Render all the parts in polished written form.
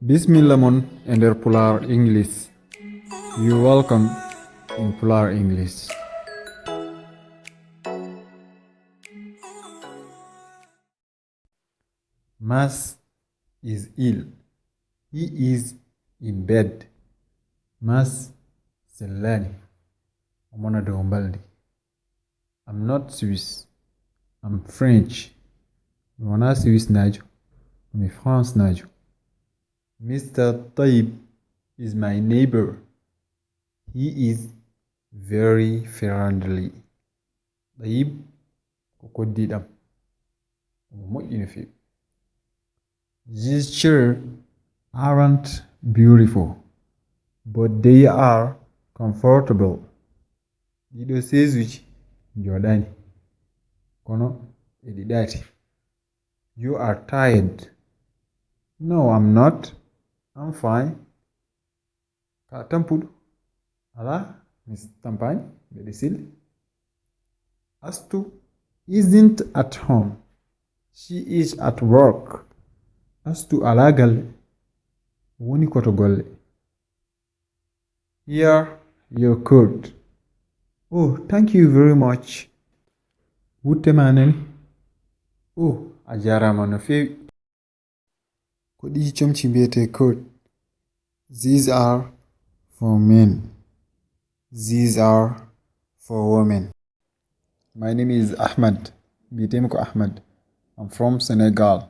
Bismillah mon ender Pular English. You welcome in Pular English. Mas is ill. He is in bed. Mas sellani. Omona de ombaldi. I'm not Swiss. I'm French. Wana Swiss najo. Mi France najo. Mr. Taib is my neighbor. He is very friendly. Taib koko didam. Mo unifi. These chairs aren't beautiful, but they are comfortable. Dido sezuchi Jordani. Kono edidati. You are tired. No, I'm not. I'm fine. Ka tampudu. Ala, Miss Tampani, Bedisil. Astu isn't at home. She is at work. Astu alagal. Woni koto golle. Here, your coat. Oh, thank you very much. Wutte maneni. Oh, ajarama no fewi. Kodi chomchi mbiyete coat. These are for men. These are for women. My name is Ahmad. Bitemko Ahmad. I'm from Senegal.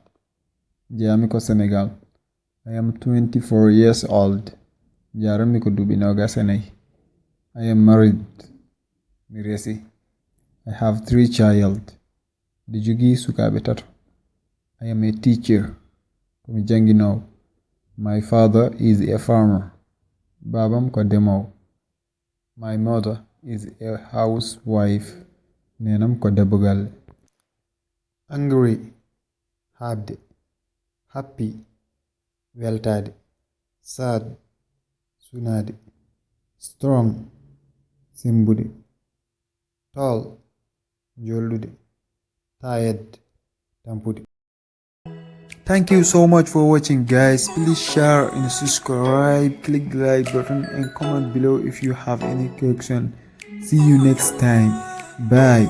Jamiko Senegal. I am 24 years old. Jaramiko Dubinoga Senei. I am married. Miresi. I have 3 children. Dijugi Sukabetato. I am a teacher. Kumijangino. My father is a farmer. Babam Kodemo. My mother is a housewife. Nenam Kodabugal. Angry. Happy. Happy. Weltad. Sad. Sunad. Strong. Simbudi. Tall. Jolude. Tired. Tampudi. Thank you so much for watching, guys. Please share and subscribe, click the like button and comment below if you have any question. See you next time. Bye.